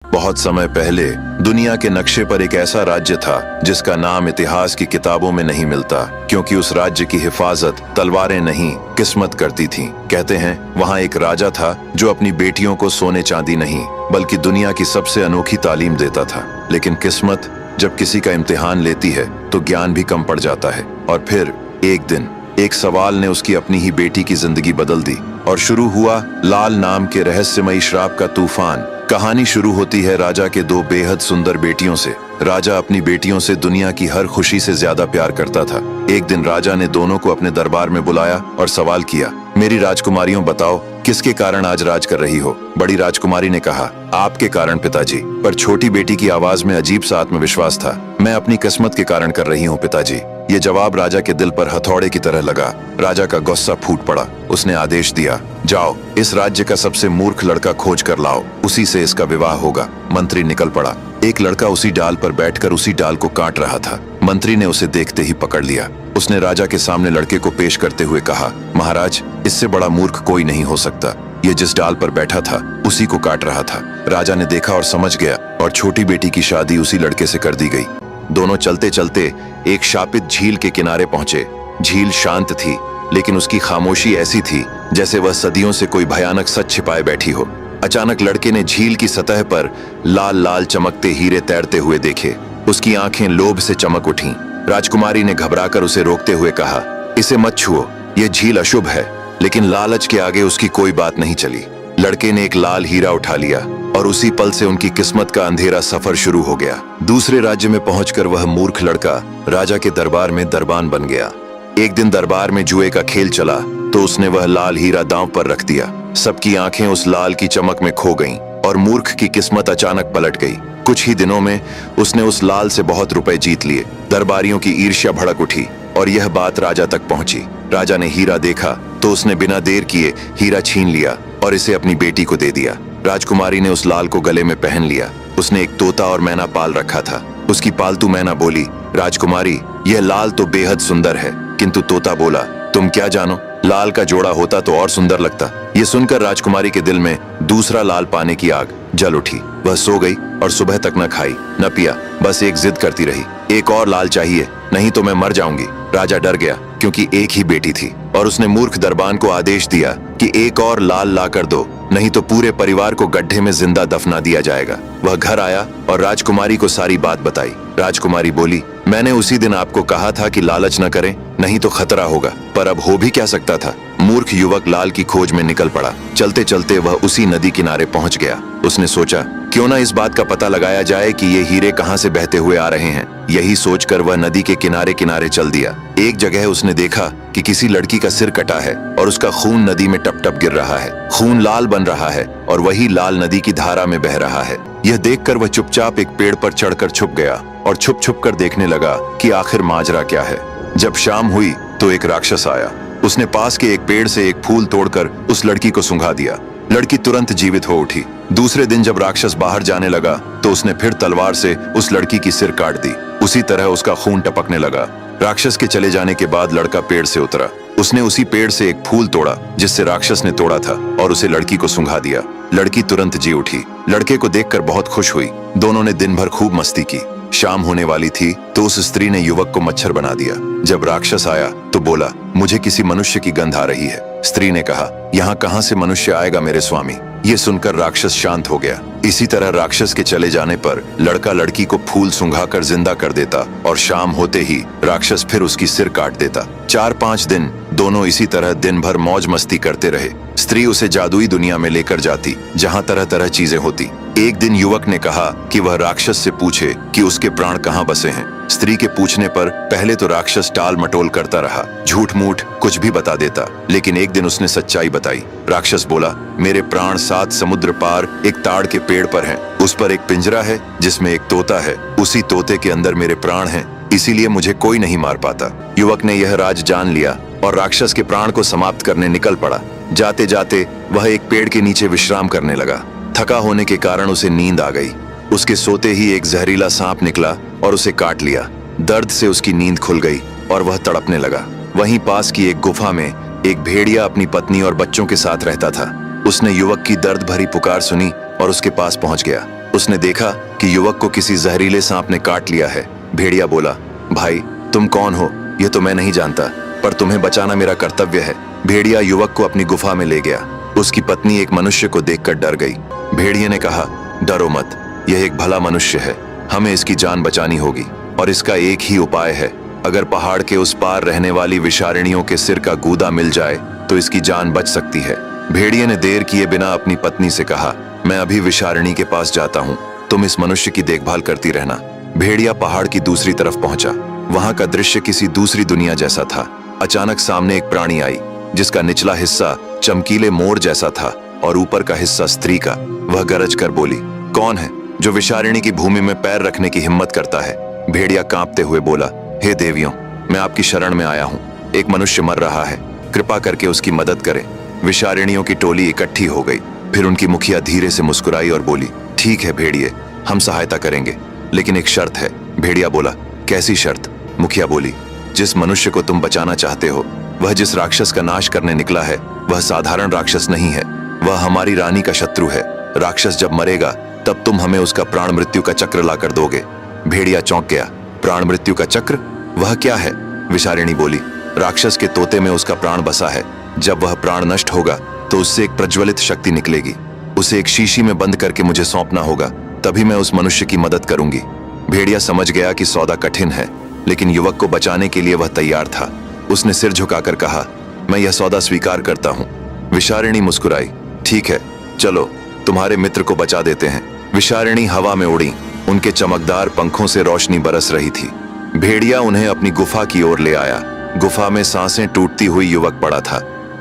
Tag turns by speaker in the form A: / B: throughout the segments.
A: बहुत समय पहले दुनिया के नक्शे पर एक ऐसा राज्य था जिसका नाम इतिहास की किताबों में नहीं मिलता, क्योंकि उस राज्य की हिफाजत तलवारें नहीं किस्मत करती थीं। कहते हैं वहाँ एक राजा था जो अपनी बेटियों को सोने चांदी नहीं बल्कि दुनिया की सबसे अनोखी तालीम देता था। लेकिन किस्मत जब किसी का इम्तिहान लेती है तो ज्ञान भी कम पड़ जाता है। और फिर एक दिन एक सवाल ने उसकी अपनी ही बेटी की जिंदगी बदल दी और शुरू हुआ लाल नाम के रहस्यमयी श्राप का तूफान। कहानी शुरू होती है राजा के दो बेहद सुंदर बेटियों से। राजा अपनी बेटियों से दुनिया की हर खुशी से ज्यादा प्यार करता था। एक दिन राजा ने दोनों को अपने दरबार में बुलाया और सवाल किया, मेरी राजकुमारियों बताओ किसके कारण आज राज कर रही हो। बड़ी राजकुमारी ने कहा, आपके कारण पिताजी। पर छोटी बेटी की आवाज में अजीब सा आत्मविश्वास था, मैं अपनी किस्मत के कारण कर रही हूँ पिताजी। ये जवाब राजा के दिल पर हथौड़े की तरह लगा। राजा का गुस्सा फूट पड़ा। उसने आदेश दिया, जाओ इस राज्य का सबसे मूर्ख लड़का खोज कर लाओ, उसी से इसका विवाह होगा। मंत्री निकल पड़ा। एक लड़का उसी डाल पर बैठकर उसी डाल को काट रहा था। मंत्री ने उसे देखते ही पकड़ लिया। उसने राजा के सामने लड़के को पेश करते हुए कहा, महाराज इससे बड़ा मूर्ख कोई नहीं हो सकता। ये जिस डाल पर बैठा था उसी को काट रहा था। राजा ने देखा और समझ गया और छोटी बेटी की शादी उसी लड़के से कर दी गई। दोनों चलते चलते एक शापित झील के किनारे पहुंचे। झील शांत थी, लेकिन उसकी खामोशी ऐसी थी जैसे वह सदियों से कोई भयानक सच छिपाए बैठी हो। अचानक लड़के ने झील की सतह पर लाल लाल चमकते हीरे तैरते हुए देखे। उसकी आंखें लोभ से चमक उठीं। राजकुमारी ने घबराकर उसे रोकते हुए कहा, इसे मत छुओ, यह झील अशुभ है। लेकिन लालच के आगे उसकी कोई बात नहीं चली। लड़के ने एक लाल हीरा उठा लिया और उसी पल से उनकी किस्मत का अंधेरा सफर शुरू हो गया। दूसरे राज्य में पहुंचकर वह मूर्ख लड़का राजा के दरबार में दरबान बन गया। एक दिन दरबार में जुए का खेल चला तो उसने वह लाल हीरा दांव पर रख दिया। सबकी आंखें उस लाल की चमक में खो गईं और मूर्ख की किस्मत अचानक पलट गई। कुछ ही दिनों में उसने उस लाल से बहुत रुपए जीत लिए। दरबारियों की ईर्ष्या भड़क उठी और यह बात राजा तक पहुंची। राजा ने हीरा देखा तो उसने बिना देर किए हीरा छीन लिया और इसे अपनी बेटी को दे दिया। राजकुमारी ने उस लाल को गले में पहन लिया। उसने एक तोता और मैना पाल रखा था। उसकी पालतू मैना बोली, राजकुमारी यह लाल तो बेहद सुंदर है। किंतु तोता बोला, तुम क्या जानो, लाल का जोड़ा होता तो और सुंदर लगता। ये सुनकर राजकुमारी के दिल में दूसरा लाल पाने की आग जल उठी। वह सो गई और सुबह तक न खाई न पिया, बस एक जिद करती रही, एक और लाल चाहिए, नहीं तो मैं मर जाऊंगी। राजा डर गया क्योंकि एक ही बेटी थी और उसने मूर्ख दरबान को आदेश दिया कि एक और लाल ला कर दो, नहीं तो पूरे परिवार को गड्ढे में जिंदा दफना दिया जाएगा। वह घर आया और राजकुमारी को सारी बात बताई। राजकुमारी बोली, मैंने उसी दिन आपको कहा था कि लालच न करें, नहीं तो खतरा होगा, पर अब हो भी क्या सकता था। मूर्ख युवक लाल की खोज में निकल पड़ा। चलते चलते वह उसी नदी किनारे पहुंच गया। उसने सोचा, क्यों ना इस बात का पता लगाया जाए कि ये हीरे कहाँ से बहते हुए आ रहे हैं। यही सोचकर वह नदी के किनारे किनारे चल दिया। एक जगह उसने देखा कि किसी लड़की का सिर कटा है और उसका खून नदी में टप टप गिर रहा है। खून लाल बन रहा है और वही लाल नदी की धारा में बह रहा है। यह देखकर वह चुपचाप एक पेड़ पर चढ़कर छुप गया और छुप छुप कर देखने लगा कि आखिर माजरा क्या है। जब शाम हुई तो एक राक्षस आया। उसने पास के एक पेड़ से एक फूल तोड़कर उस लड़की को सूंघा दिया। लड़की तुरंत जीवित हो उठी। दूसरे दिन जब राक्षस बाहर जाने लगा तो उसने फिर तलवार से उस लड़की की सिर काट दी। उसी तरह उसका खून टपकने लगा। राक्षस के चले जाने के बाद लड़का पेड़ से उतरा। उसने उसी पेड़ से एक फूल तोड़ा जिससे राक्षस ने तोड़ा था और उसे लड़की को सूंघा दिया। लड़की तुरंत जी उठी। लड़के को देखकर बहुत खुश हुई। दोनों ने दिन भर खूब मस्ती की। शाम होने वाली थी तो उस स्त्री ने युवक को मच्छर बना दिया। जब राक्षस आया तो बोला, मुझे किसी मनुष्य की गंध आ रही है। स्त्री ने कहा, यहाँ कहाँ से मनुष्य आएगा मेरे स्वामी। ये सुनकर राक्षस शांत हो गया। इसी तरह राक्षस के चले जाने पर लड़का लड़की को फूल सूंघाकर जिंदा कर देता और शाम होते ही राक्षस फिर उसकी सिर काट देता। 4-5 दिन दोनों इसी तरह दिन भर मौज मस्ती करते रहे। स्त्री उसे जादुई दुनिया में लेकर जाती जहाँ तरह तरह चीजें होती। एक दिन युवक ने कहा कि वह राक्षस से पूछे कि उसके प्राण कहाँ बसे हैं। स्त्री के पूछने पर पहले तो राक्षस टाल मटोल करता रहा, झूठ मूठ कुछ भी बता देता, लेकिन एक दिन उसने सच्चाई बताई। राक्षस बोला, मेरे प्राण 7 समुद्र पार एक ताड़ के पेड़ पर हैं। उस पर एक पिंजरा है जिसमें एक तोता है। उसी तोते के अंदर मेरे प्राण हैं, इसीलिए मुझे कोई नहीं मार पाता। युवक ने यह राज जान लिया और राक्षस के प्राण को समाप्त करने निकल पड़ा। जाते जाते वह एक पेड़ के नीचे विश्राम करने लगा। थका होने के कारण उसे नींद आ गई। उसके सोते ही एक जहरीला सांप निकला और उसे काट लिया। दर्द से उसकी नींद खुल गई और वह तड़पने लगा। वहीं पास की एक गुफा में एक भेड़िया अपनी पत्नी और बच्चों के साथ रहता था। उसने युवक की दर्द भरी पुकार सुनी और उसके पास पहुंच गया। उसने देखा कि युवक को किसी जहरीले सांप ने काट लिया है। भेड़िया बोला, भाई तुम कौन हो ये तो मैं नहीं जानता, पर तुम्हें बचाना मेरा कर्तव्य है। भेड़िया युवक को अपनी गुफा में ले गया। उसकी पत्नी एक मनुष्य को देखकर डर गई। भेड़िए ने कहा, डरो मत, यह एक भला मनुष्य है, हमें इसकी जान बचानी होगी और इसका एक ही उपाय है। अगर पहाड़ के उस पार रहने वाली विषारिणियों के सिर का गूदा मिल जाए तो इसकी जान बच सकती है। भेड़िए ने देर किए बिना अपनी पत्नी से कहा, मैं अभी विषारिणी के पास जाता हूँ, तुम इस मनुष्य की देखभाल करती रहना। भेड़िया पहाड़ की दूसरी तरफ पहुंचा। वहां का दृश्य किसी दूसरी दुनिया जैसा था। अचानक सामने एक प्राणी आई जिसका निचला हिस्सा चमकीले मोर जैसा था और ऊपर का हिस्सा स्त्री का। वह गरज कर बोली, कौन है जो विषारिणी की भूमि में पैर रखने की हिम्मत करता है? भेड़िया कांपते हुए बोला, हे देवियों, मैं आपकी शरण में आया हूँ। एक मनुष्य मर रहा है, कृपा करके उसकी मदद करें। विषारिणियों की टोली इकट्ठी हो गई। फिर उनकी मुखिया धीरे से मुस्कुराई और बोली, ठीक है भेड़िए, हम सहायता करेंगे, लेकिन एक शर्त है। भेड़िया बोला, कैसी शर्त? मुखिया बोली, जिस मनुष्य को तुम बचाना चाहते हो, वह जिस राक्षस का नाश करने निकला है, वह साधारण राक्षस नहीं है, वह हमारी रानी का शत्रु है। राक्षस जब मरेगा तब तुम हमें उसका प्राण मृत्यु का चक्र लाकर दोगे। भेड़िया चौंक गया। प्राण मृत्यु का चक्र? वह क्या है? विषारिणी बोली, राक्षस के तोते में उसका प्राण बसा है। जब वह प्राण नष्ट होगा तो उससे एक प्रज्वलित शक्ति निकलेगी। उसे एक शीशी में बंद करके मुझे सौंपना होगा, तभी मैं उस मनुष्य की मदद करूंगी। भेड़िया समझ गया कि सौदा कठिन है, लेकिन युवक को बचाने के लिए वह तैयार था। उसने सिर झुकाकर कहा, मैं यह सौदा स्वीकार करता हूँ। विषारिणी मुस्कुराई, ठीक है, चलो तुम्हारे मित्र को बचा देते हैं। विषारिणी हवा में उड़ी। उनके चमकदार पंखों से रोशनी बरस रही थी। भेड़िया उन्हें अपनी गुफा की ओर ले आया। गुफा में सांसें टूटती हुई युवक पड़ा था।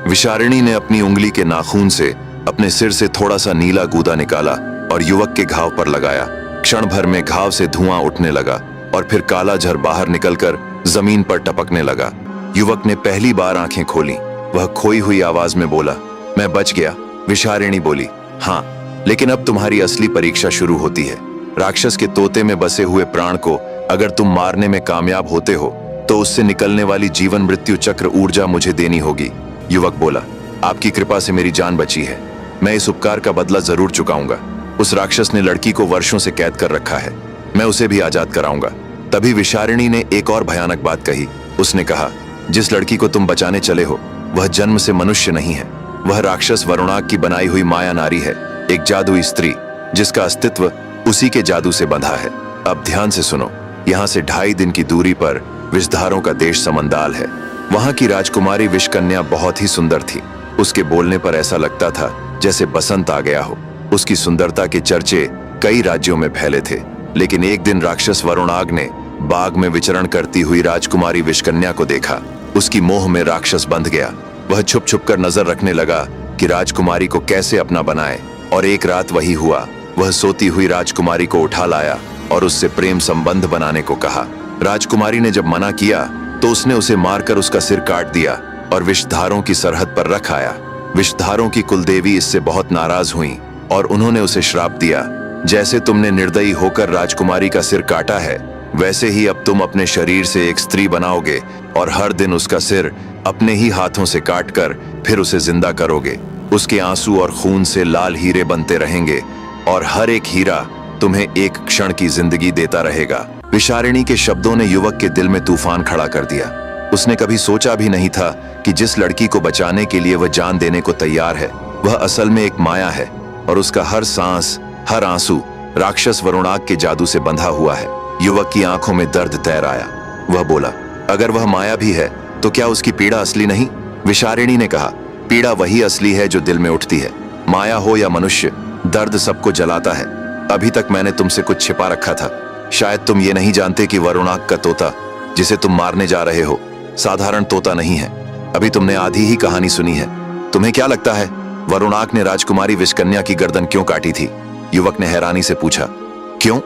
A: विषारिणी ने अपनी उंगली के नाखून से अपने सिर से थोड़ा सा नीला गूदा निकाला और युवक के घाव पर लगाया। क्षण भर में घाव से धुआं उठने लगा और फिर काला झर बाहर निकलकर जमीन पर टपकने लगा। युवक ने पहली बार आंखें खोली। वह खोई हुई आवाज में बोला, मैं बच गया। विषारिणी बोली, हाँ, लेकिन अब तुम्हारी असली परीक्षा शुरू होती है। राक्षस के तोते में बसे हुए प्राण को अगर तुम मारने में कामयाब होते हो तो उससे निकलने वाली जीवन मृत्यु चक्र ऊर्जा मुझे देनी होगी। युवक बोला, आपकी कृपा से मेरी जान बची है, मैं इस उपकार का बदला जरूर चुकाऊंगा। उस राक्षस ने लड़की को वर्षों से कैद कर रखा है, मैं उसे भी आजाद कराऊंगा। तभी विषारिणी ने एक और भयानक बात कही। उसने कहा, जिस लड़की को तुम बचाने चले हो वह जन्म से मनुष्य नहीं है, वह राक्षस वरुणाग की बनाई हुई माया नारी है, एक जादुई स्त्री जिसका अस्तित्व उसी के जादू से बंधा है। अब ध्यान से सुनो, यहाँ से 2.5 दिन की दूरी पर विषधारों का देश समंदाल है। वहां की राजकुमारी विषकन्या बहुत ही सुंदर थी। उसके बोलने पर ऐसा लगता था जैसे बसंत आ गया हो। उसकी सुंदरता के चर्चे कई राज्यों में फैले थे। लेकिन एक दिन राक्षस वरुणाग ने बाग में विचरण करती हुई राजकुमारी विषकन्या को देखा। उसकी मोह में राक्षस बंध गया। वह छुप छुप कर नजर रखने लगा कि राजकुमारी को कैसे अपना बनाए, और एक रात वही हुआ। वह सोती हुई राजकुमारी को उठा लाया और उससे प्रेम संबंध बनाने को कहा। राजकुमारी ने जब मना किया तो उसने उसे मारकर उसका सिर काट दिया और विषधारों की सरहद पर रख आया। विषधारों की कुलदेवी इससे बहुत नाराज हुई और उन्होंने उसे श्राप दिया, जैसे तुमने निर्दयी होकर राजकुमारी का सिर काटा है, वैसे ही अब तुम अपने शरीर से एक स्त्री बनाओगे और हर दिन उसका सिर अपने ही हाथों से काटकर फिर उसे जिंदा करोगे। उसके आंसू और खून से लाल हीरे बनते रहेंगे और हर एक हीरा तुम्हें एक क्षण की जिंदगी देता रहेगा। विषारिणी के शब्दों ने युवक के दिल में तूफान खड़ा कर दिया। उसने कभी सोचा भी नहीं था कि जिस लड़की को बचाने के लिए वह जान देने को तैयार है, वह असल में एक माया है और उसका हर सांस, हर आंसू राक्षस वरुणाग के जादू से बंधा हुआ है। युवक की आंखों में दर्द तैर आया। वह बोला, अगर वह माया भी है तो क्या उसकी पीड़ा असली नहीं? विषारिणी ने कहा, पीड़ा वही असली है जो दिल में उठती है। माया हो या मनुष्य, दर्द सबको जलाता है। अभी तक मैंने तुमसे कुछ छिपा रखा था। शायद तुम ये नहीं जानते कि वरुणाग का तोता जिसे तुम मारने जा रहे हो साधारण तोता नहीं है। अभी तुमने आधी ही कहानी सुनी है। तुम्हें क्या लगता है वरुणाग ने राजकुमारी विषकन्या की गर्दन क्यों काटी थी? युवक ने हैरानी से पूछा। क्यों?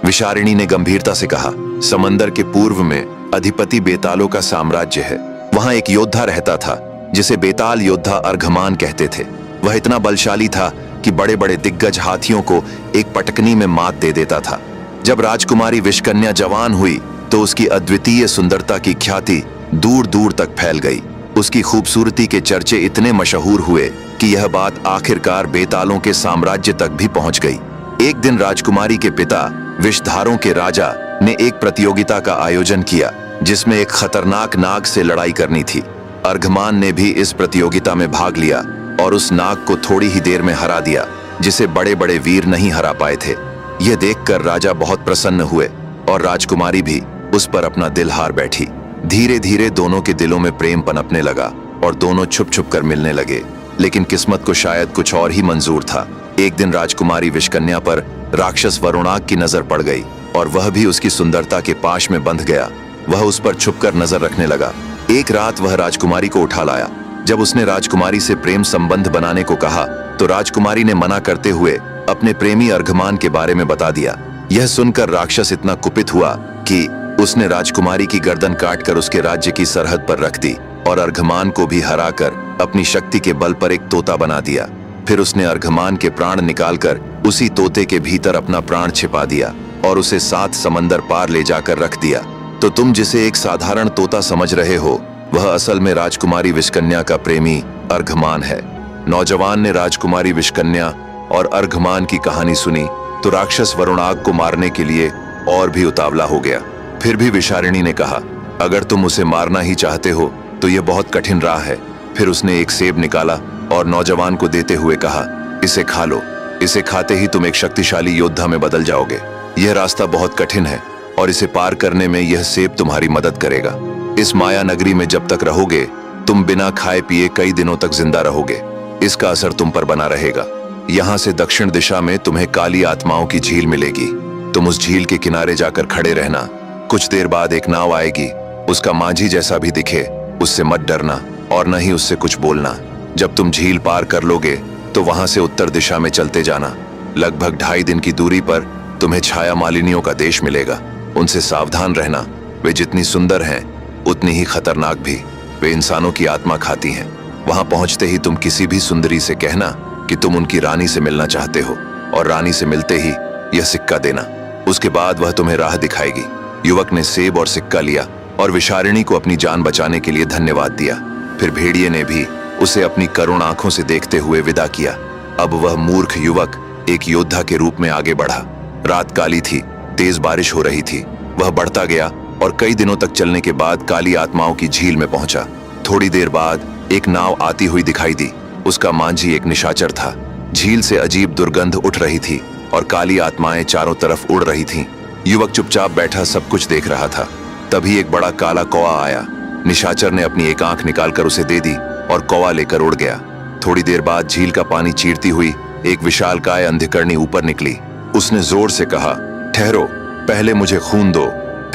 A: विषारिणी ने गंभीरता से कहा, समंदर के पूर्व में अधिपति बेतालों का साम्राज्य है। वहां एक योद्धा रहता था जिसे बेताल योद्धा अर्घमान कहते थे। वह इतना बलशाली था कि बड़े बड़े दिग्गज हाथियों को एक पटकनी में मात दे देता था। जब राजकुमारी विषकन्या जवान हुई तो उसकी अद्वितीय सुंदरता की ख्याति दूर दूर तक फैल गई। उसकी खूबसूरती के चर्चे इतने मशहूर हुए कि यह बात आखिरकार बेतालों के साम्राज्य तक भी पहुंच गई। एक दिन राजकुमारी के पिता विषधारों के राजा ने एक प्रतियोगिता का आयोजन किया जिसमें एक खतरनाक नाग से लड़ाई करनी थी। अर्घमान ने भी इस प्रतियोगिता में भाग लिया और उस नाग को थोड़ी ही देर में हरा दिया जिसे बड़े बड़े वीर नहीं हरा पाए थे। यह देखकर राजा बहुत प्रसन्न हुए और राजकुमारी भी उस पर अपना दिल हार बैठी। धीरे धीरे दोनों के दिलों में प्रेम पनपने लगा और दोनों छुप छुप कर मिलने लगे। लेकिन किस्मत को शायद कुछ और ही मंजूर था। एक दिन राजकुमारी विषकन्या पर राक्षस वरुणाग की नजर पड़ गई और वह भी उसकी सुंदरता के पाश में बंध गया। वह उस पर छुपकर नजर रखने लगा। एक रात वह राजकुमारी को उठा लाया। जब उसने राजकुमारी से प्रेम संबंध बनाने को कहा तो राजकुमारी ने मना करते हुए अपने प्रेमी अर्घमान के बारे में बता दिया। यह सुनकर राक्षस इतना कुपित हुआ कि उसने राजकुमारी की गर्दन काटकर उसके राज्य की सरहद पर रख दी और अर्घमान को भी हराकर अपनी शक्ति के बल पर एक तोता बना दिया। फिर उसने अर्घमान के प्राण निकालकर उसी तोते के भीतर अपना प्राण छिपा दिया और उसे 7 समंदर पार ले जाकर रख दिया। तो तुम जिसे एक साधारण तोता समझ रहे हो वह असल में राजकुमारी विषकन्या का प्रेमी अर्घमान है। नौजवान ने राजकुमारी विषकन्या और अर्घमान की कहानी सुनी तो राक्षस वरुणाग को मारने के लिए और भी उतावला हो गया। फिर भी विषारिणी ने कहा, अगर तुम उसे मारना ही चाहते हो तो यह बहुत कठिन राह है। फिर उसने एक सेब निकाला और नौजवान को देते हुए कहा, इसे खा लो। इसे खाते ही तुम एक शक्तिशाली योद्धा में बदल जाओगे। यह रास्ता बहुत कठिन है और इसे पार करने में यह सेब तुम्हारी मदद करेगा। इस माया नगरी में जब तक रहोगे तुम बिना खाए पिए कई दिनों तक जिंदा रहोगे। इसका असर तुम पर बना रहेगा। यहाँ से दक्षिण दिशा में तुम्हें काली आत्माओं की झील मिलेगी। तुम उस झील के किनारे जाकर खड़े रहना। कुछ देर बाद एक नाव आएगी। उसका माझी जैसा भी दिखे उससे मत डरना और न ही उससे कुछ बोलना। जब तुम झील पार कर लोगे तो वहां से उत्तर दिशा में चलते जाना। लगभग 2.5 दिन की दूरी पर तुम्हें छाया मालिनियों का देश मिलेगा। उनसे सावधान रहना। वे जितनी सुंदर हैं उतनी ही खतरनाक भी। वे इंसानों की आत्मा खाती हैं। वहां पहुंचते ही तुम किसी भी सुंदरी से कहना कि तुम उनकी रानी से मिलना चाहते हो और रानी से मिलते ही यह सिक्का देना। उसके बाद वह तुम्हें राह दिखाएगी। युवक ने सेब और सिक्का लिया और विषारिणी को अपनी जान बचाने के लिए धन्यवाद दिया। फिर भेड़िए ने भी उसे अपनी करुण आंखों से देखते हुए विदा किया। अब वह मूर्ख युवक एक योद्धा के रूप में आगे बढ़ा। रात काली थी, तेज बारिश हो रही थी। वह बढ़ता गया और कई दिनों तक चलने के बाद काली आत्माओं की झील में पहुंचा। थोड़ी देर बाद एक नाव आती हुई दिखाई दी। उसका मांझी एक निशाचर था। झील से अजीब दुर्गंध उठ रही थी और काली आत्माएं चारों तरफ उड़ रही थीं। युवक चुपचाप बैठा सब कुछ देख रहा था। तभी एक बड़ा काला कौवा आया। निशाचर ने अपनी एक आंख निकालकर उसे दे दी और कौवा लेकर उड़ गया। थोड़ी देर बाद झील का पानी चीरती हुई एक विशालकाय अंधकरणी ऊपर निकली। उसने जोर से कहा, ठहरो, पहले मुझे खून दो,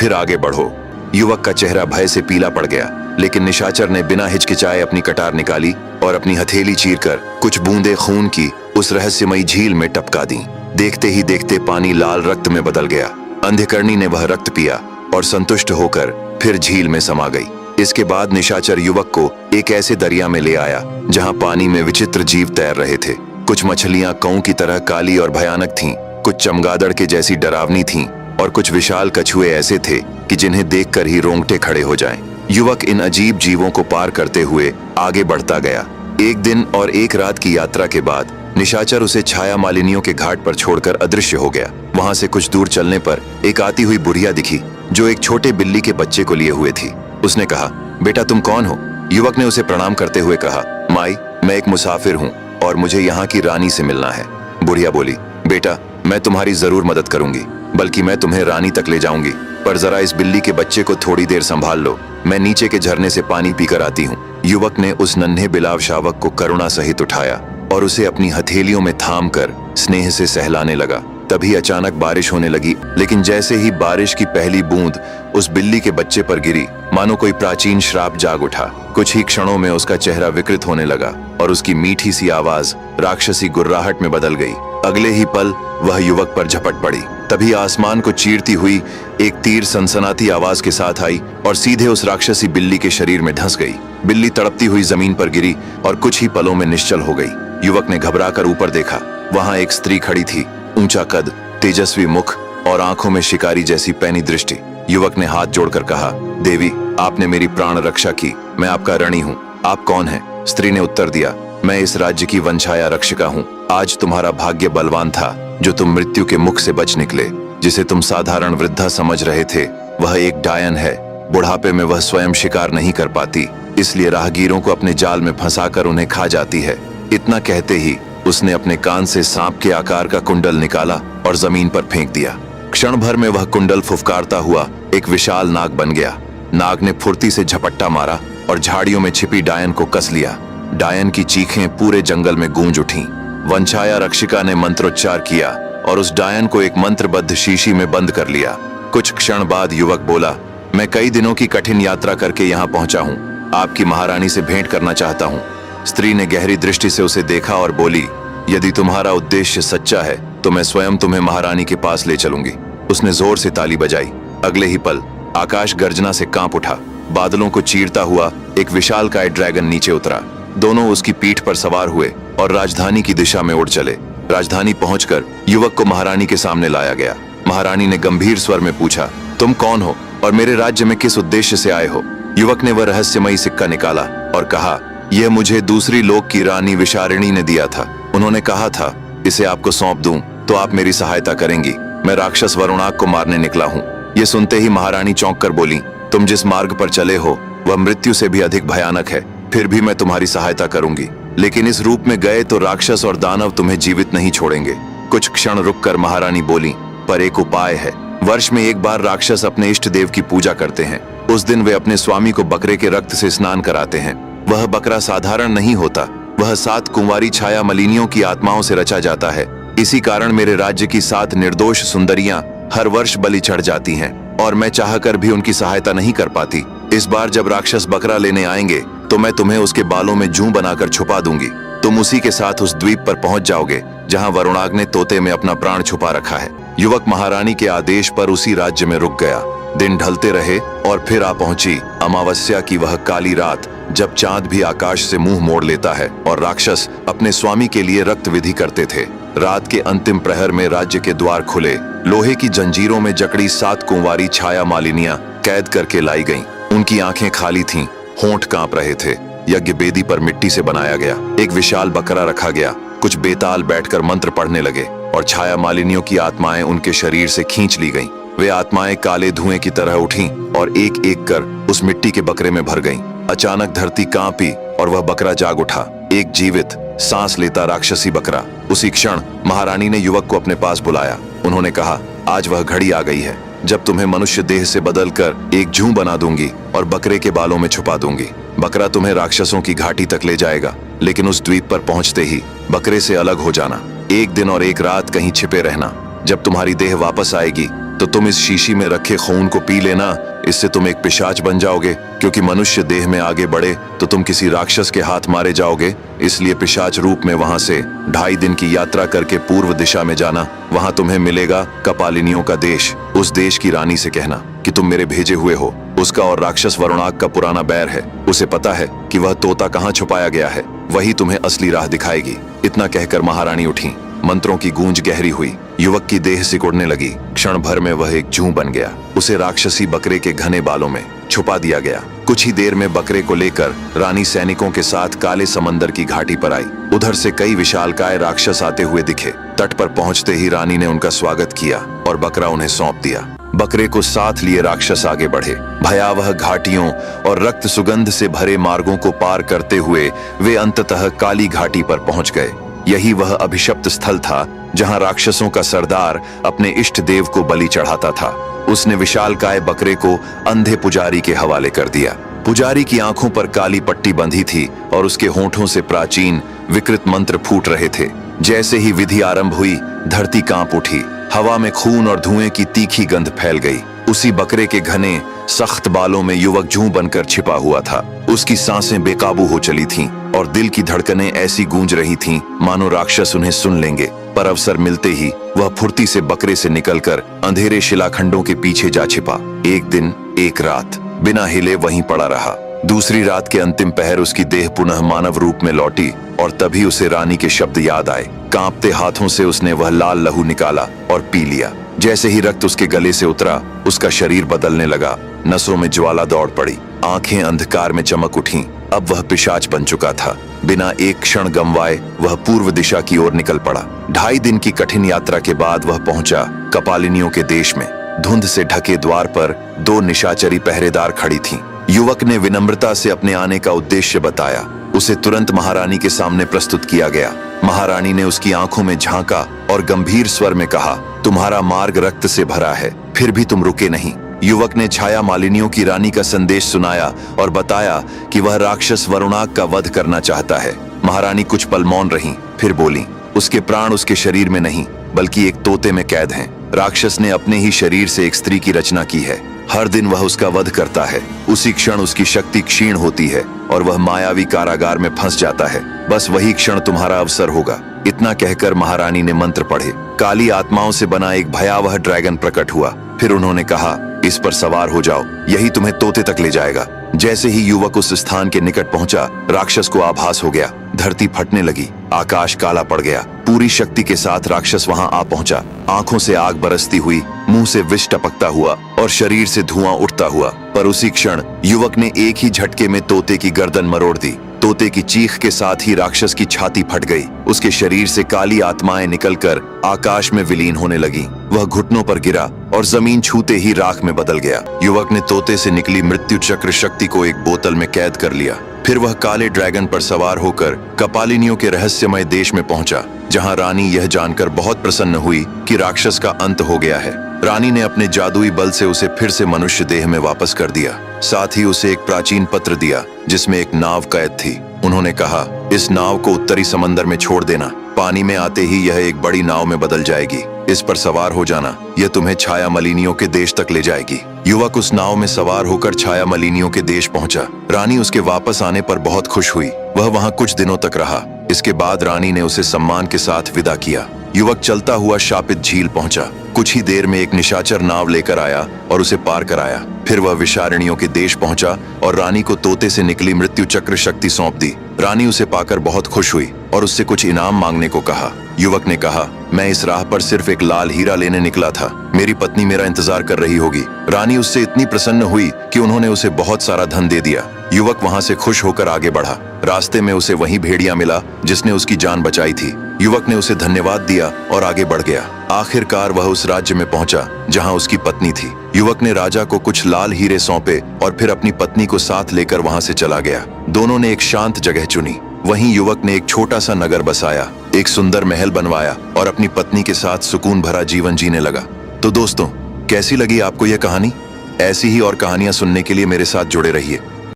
A: फिर आगे बढ़ो। युवक का चेहरा भय से पीला पड़ गया, लेकिन निशाचर ने बिना हिचकिचाए अपनी कटार निकाली और अपनी हथेली चीरकर कुछ बूंदे खून की उस रहस्यमयी झील में टपका दी। देखते ही देखते पानी लाल रक्त में बदल गया। अंधकरणी ने वह रक्त पिया और संतुष्ट होकर फिर झील में समा गई। इसके बाद निशाचर युवक को एक ऐसे दरिया में ले आया जहां पानी में विचित्र जीव तैर रहे थे। कुछ मछलियां कौं की तरह काली और भयानक थीं, कुछ चमगादड़ के जैसी डरावनी थीं और कुछ विशाल कछुए ऐसे थे कि जिन्हें देखकर ही रोंगटे खड़े हो जाएं। युवक इन अजीब जीवों को पार करते हुए आगे बढ़ता गया। एक दिन और एक रात की यात्रा के बाद निशाचर उसे छाया मालिनियों के घाट पर छोड़कर अदृश्य हो गया। वहां से कुछ दूर चलने पर एक आती हुई बुढ़िया दिखी जो एक छोटे बिल्ली के बच्चे को लिए हुए थी। उसने कहा, बेटा तुम कौन हो? युवक ने उसे प्रणाम करते हुए कहा, माई, मैं एक मुसाफिर हूँ और मुझे यहाँ की रानी से मिलना है। बुढ़िया बोली, बेटा मैं तुम्हारी जरूर मदद करूंगी, बल्कि मैं तुम्हें रानी तक ले जाऊंगी, पर जरा इस बिल्ली के बच्चे को थोड़ी देर संभाल लो। मैं नीचे के झरने से पानी पीकर आती हूँ। युवक ने उस नन्हे बिलाव शावक को करुणा सहित उठाया और उसे अपनी हथेलियों में थाम कर स्नेह से सहलाने लगा। तभी अचानक बारिश होने लगी, लेकिन जैसे ही बारिश की पहली बूंद उस बिल्ली के बच्चे पर गिरी, मानो कोई प्राचीन श्राप जाग उठा। कुछ ही क्षणों में उसका चेहरा विकृत होने लगा और उसकी मीठी सी आवाज राक्षसी गुर्राहट में बदल गई। अगले ही पल वह युवक पर झपट पड़ी। तभी आसमान को चीरती हुई एक तीर सनसनाती आवाज के साथ आई और सीधे उस राक्षसी बिल्ली के शरीर में धंस गई। बिल्ली तड़पती हुई जमीन पर गिरी और कुछ ही पलों में निश्चल हो गई। युवक ने घबराकर ऊपर देखा। वहां एक स्त्री खड़ी थी, ऊंचा कद, तेजस्वी मुख और आंखों में शिकारी जैसी पैनी दृष्टि। युवक ने हाथ जोड़कर कहा, देवी, आपने मेरी प्राण रक्षा की, मैं आपका ऋणी हूँ। आप कौन हैं? स्त्री ने उत्तर दिया, मैं इस राज्य की वंशाया रक्षिका हूँ। आज तुम्हारा भाग्य बलवान था, जो तुम मृत्यु के मुख से बच निकले। जिसे तुम साधारण वृद्धा समझ रहे थे, वह एक डायन है। बुढ़ापे में वह स्वयं शिकार नहीं कर पाती, इसलिए राहगीरों को अपने जाल में फंसाकर उन्हें खा जाती है। इतना कहते ही उसने अपने कान से सांप के आकार का कुंडल निकाला और जमीन पर फेंक दिया। क्षण भर में वह कुंडल फुफकारता हुआ एक विशाल नाग बन गया। नाग ने फुर्ती से झपट्टा मारा और झाड़ियों में छिपी डायन को कस लिया। डायन की चीखें पूरे जंगल में गूंज उठीं। वंछाया रक्षिका ने मंत्रोच्चार किया और उस डायन को एक मंत्रबद्ध शीशी में बंद कर लिया। कुछ क्षण बाद युवक बोला, मैं कई दिनों की कठिन यात्रा करके यहाँ पहुंचा हूँ। आपकी महारानी से भेंट करना चाहता हूँ। स्त्री ने गहरी दृष्टि से उसे देखा और बोली, यदि तुम्हारा उद्देश्य सच्चा है तो मैं स्वयं तुम्हें महारानी के पास ले चलूंगी। उसने जोर से ताली बजाई। अगले ही पल आकाश गर्जना से कांप उठा। बादलों को चीरता हुआ एक विशालकाय ड्रैगन नीचे उतरा। दोनों उसकी पीठ पर सवार हुए और राजधानी की दिशा में उड़ चले। राजधानी पहुंचकर युवक को महारानी के सामने लाया गया। महारानी ने गंभीर स्वर में पूछा, तुम कौन हो और मेरे राज्य में किस उद्देश्य से आए हो? युवक ने वह रहस्यमयी सिक्का निकाला और कहा, यह मुझे दूसरी लोक की रानी विशारिणी ने दिया था। उन्होंने कहा था इसे आपको सौंप दूं तो आप मेरी सहायता करेंगी। मैं राक्षस वरुणाग को मारने निकला हूँ। ये सुनते ही महारानी चौंक कर बोली, तुम जिस मार्ग पर चले हो वह मृत्यु से भी अधिक भयानक है। फिर भी मैं तुम्हारी सहायता करूंगी, लेकिन इस रूप में गए तो राक्षस और दानव तुम्हें जीवित नहीं छोड़ेंगे। कुछ क्षण रुककर महारानी बोली, पर एक उपाय है। वर्ष में एक बार राक्षस अपने इष्ट देव की पूजा करते हैं। उस दिन वे अपने स्वामी को बकरे के रक्त से स्नान कराते हैं। वह बकरा साधारण नहीं होता, वह 7 कुंवारी छाया मलिनियों की आत्माओं से रचा जाता है। इसी कारण मेरे राज्य की 7 निर्दोष सुंदरियां हर वर्ष बलि चढ़ जाती हैं और मैं चाहकर भी उनकी सहायता नहीं कर पाती। इस बार जब राक्षस बकरा लेने आएंगे तो मैं तुम्हें उसके बालों में जूं बनाकर छुपा दूंगी। तुम उसी के साथ उस द्वीप पर पहुंच जाओगे जहां वरुणाग ने तोते में अपना प्राण छुपा रखा है। युवक महारानी के आदेश पर उसी राज्य में रुक गया। दिन ढलते रहे और फिर आ पहुंची अमावस्या की वह काली रात, जब चांद भी आकाश से मुंह मोड़ लेता है और राक्षस अपने स्वामी के लिए रक्त विधि करते थे। रात के अंतिम प्रहर में राज्य के द्वार खुले। लोहे की जंजीरों में जकड़ी 7 कुंवारी छाया मालिनियां कैद करके लाई गईं। उनकी आंखें खाली थीं, होंठ कांप रहे थे। यज्ञ बेदी पर मिट्टी से बनाया गया एक विशाल बकरा रखा गया। कुछ बेताल बैठकर मंत्र पढ़ने लगे और छाया मालिनियों की आत्माएं उनके शरीर से खींच ली गईं। वे आत्माएं काले धुएं की तरह उठीं और एक एक कर उस मिट्टी के बकरे में भर गईं। अचानक धरती कांपी और वह बकरा जाग उठा, एक जीवित सांस लेता राक्षसी बकरा। उसी क्षण महारानी ने युवक को अपने पास बुलाया। उन्होंने कहा, आज वह घड़ी आ गई है जब तुम्हें मनुष्य देह से बदलकर एक जूं बना दूंगी और बकरे के बालों में छुपा दूंगी। बकरा तुम्हें राक्षसों की घाटी तक ले जाएगा, लेकिन उस द्वीप पर पहुंचते ही बकरे से अलग हो जाना। एक दिन और एक रात कहीं छिपे रहना। जब तुम्हारी देह वापस आएगी तो तुम इस शीशी में रखे खून को पी लेना। इससे तुम एक पिशाच बन जाओगे, क्योंकि मनुष्य देह में आगे बढ़े तो तुम किसी राक्षस के हाथ मारे जाओगे। इसलिए पिशाच रूप में वहां से 2.5 दिन की यात्रा करके पूर्व दिशा में जाना। वहां तुम्हें मिलेगा कपालिनियों का देश। उस देश की रानी से कहना कि तुम मेरे भेजे हुए हो। उसका और राक्षस वरुणाग का पुराना बैर है। उसे पता है कि वह तोता कहाँ छुपाया गया है। वही तुम्हें असली राह दिखाएगी। इतना कहकर महारानी उठी। मंत्रों की गूंज गहरी हुई। युवक की देह सिकुड़ने लगी। क्षण भर में वह एक जूं बन गया। उसे राक्षसी बकरे के घने बालों में छुपा दिया गया। कुछ ही देर में बकरे को लेकर रानी सैनिकों के साथ काले समंदर की घाटी पर आई। उधर से कई विशालकाय राक्षस आते हुए दिखे। तट पर पहुंचते ही रानी ने उनका स्वागत किया और बकरा उन्हें सौंप दिया। बकरे को साथ लिए राक्षस आगे बढ़े। भयावह घाटियों और रक्त सुगंध से भरे मार्गों को पार करते हुए वे अंततः काली घाटी पर पहुंच गए। यही वह अभिशप्त स्थल था जहां राक्षसों का सरदार अपने इष्ट देव को बलि चढ़ाता था। उसने विशालकाय बकरे को अंधे पुजारी के हवाले कर दिया। पुजारी की आंखों पर काली पट्टी बंधी थी और उसके होठों से प्राचीन विकृत मंत्र फूट रहे थे। जैसे ही विधि आरंभ हुई, धरती कांप उठी। हवा में खून और धुएं की तीखी गंध फैल गई। उसी बकरे के घने सख्त बालों में युवक जूं बनकर छिपा हुआ था। उसकी सांसें बेकाबू हो चली थीं और दिल की धड़कनें ऐसी गूंज रही थीं मानो राक्षस उन्हें सुन लेंगे। पर अवसर मिलते ही वह फुर्ती से बकरे से निकलकर अंधेरे शिलाखंडों के पीछे जा छिपा। एक दिन एक रात बिना हिले वहीं पड़ा रहा। दूसरी रात के अंतिम पहर उसकी देह पुनः मानव रूप में लौटी और तभी उसे रानी के शब्द याद आए। कांपते हाथों से उसने वह लाल लहू निकाला और पी लिया। जैसे ही रक्त उसके गले से उतरा, उसका शरीर बदलने लगा। नसों में ज्वाला दौड़ पड़ी। आंखें अंधकार में चमक उठीं। अब वह पिशाच बन चुका था। बिना एक क्षण गंवाए वह पूर्व दिशा की ओर निकल पड़ा। 2.5 दिन की कठिन यात्रा के बाद वह पहुंचा कपालिनियों के देश में। धुंध से ढके द्वार पर 2 निशाचरी पहरेदार खड़ी थीं। युवक ने विनम्रता से अपने आने का उद्देश्य बताया। उसे तुरंत महारानी के सामने प्रस्तुत किया गया। महारानी ने उसकी आंखों में झांका और गंभीर स्वर में कहा, तुम्हारा मार्ग रक्त से भरा है, फिर भी तुम रुके नहीं। युवक ने छाया मालिनियों की रानी का संदेश सुनाया और बताया कि वह राक्षस वरुणाग का वध करना चाहता है। महारानी कुछ पल मौन रहीं, फिर बोली, उसके प्राण उसके शरीर में नहीं बल्कि एक तोते में कैद हैं। राक्षस ने अपने ही शरीर से एक स्त्री की रचना की है। हर दिन वह उसका वध करता है। उसी क्षण उसकी शक्ति क्षीण होती है और वह मायावी कारागार में फंस जाता है। बस वही क्षण तुम्हारा अवसर होगा। इतना कहकर महारानी ने मंत्र पढ़े। काली आत्माओं से बना एक भयावह ड्रैगन प्रकट हुआ। फिर उन्होंने कहा, इस पर सवार हो जाओ, यही तुम्हें तोते तक ले जाएगा। जैसे ही युवक उस स्थान के निकट पहुंचा, राक्षस को आभास हो गया। धरती फटने लगी, आकाश काला पड़ गया। पूरी शक्ति के साथ राक्षस वहां आ पहुंचा। आंखों से आग बरसती हुई, मुंह से विष टपकता हुआ और शरीर से धुआं उठता हुआ। पर उसी क्षण युवक ने एक ही झटके में तोते की गर्दन मरोड़ दी। तोते की चीख के साथ ही राक्षस की छाती फट गई। उसके शरीर से काली आत्माएं निकलकर आकाश में विलीन होने लगी। वह घुटनों पर गिरा और जमीन छूते ही राख में बदल गया। युवक ने तोते से निकली मृत्यु चक्र शक्ति को एक बोतल में कैद कर लिया। फिर वह काले ड्रैगन पर सवार होकर कपालिनियों के रहस्यमय देश में पहुंचा, जहां रानी यह जानकर बहुत प्रसन्न हुई कि राक्षस का अंत हो गया है। रानी ने अपने जादुई बल से उसे फिर से मनुष्य देह में वापस कर दिया। साथ ही उसे एक प्राचीन पत्र दिया जिसमें एक नाव कैद थी। उन्होंने कहा, इस नाव को उत्तरी समंदर में छोड़ देना। पानी में आते ही यह एक बड़ी नाव में बदल जाएगी। इस पर सवार हो जाना, यह तुम्हें छाया मलिनियों के देश तक ले जाएगी। युवक उस नाव में सवार होकर छाया मलिनियों के देश पहुंचा। रानी उसके वापस आने पर बहुत खुश हुई। वह वहां कुछ दिनों तक रहा। इसके बाद रानी ने उसे सम्मान के साथ विदा किया। युवक चलता हुआ शापित झील पहुंचा। कुछ ही देर में एक निशाचर नाव लेकर आया और उसे पार कराया। फिर वह विषारणियों के देश पहुंचा और रानी को तोते से निकली मृत्यु चक्र शक्ति सौंप दी। रानी उसे पाकर बहुत खुश हुई और उससे कुछ इनाम मांगने को कहा। युवक ने कहा, मैं इस राह पर सिर्फ एक लाल हीरा लेने निकला था। मेरी पत्नी मेरा इंतजार कर रही होगी। रानी उससे इतनी प्रसन्न हुई कि उन्होंने उसे बहुत सारा धन दे दिया। युवक वहां से खुश होकर आगे बढ़ा। रास्ते में उसे वही भेड़िया मिला जिसने उसकी जान बचाई थी। युवक ने उसे धन्यवाद दिया और आगे बढ़ गया। आखिरकार वह उस राज्य में पहुंचा जहां उसकी पत्नी थी। युवक ने राजा को कुछ लाल हीरे सौंपे और फिर अपनी पत्नी को साथ लेकर वहां से चला गया। दोनों ने एक शांत जगह चुनी। वहीं युवक ने एक छोटा सा नगर बसाया, एक सुंदर महल बनवाया और अपनी पत्नी के साथ सुकून भरा जीवन जीने लगा। तो दोस्तों, कैसी लगी आपको यह कहानी? ऐसी ही और कहानियां सुनने के लिए मेरे साथ जुड़े रहिए।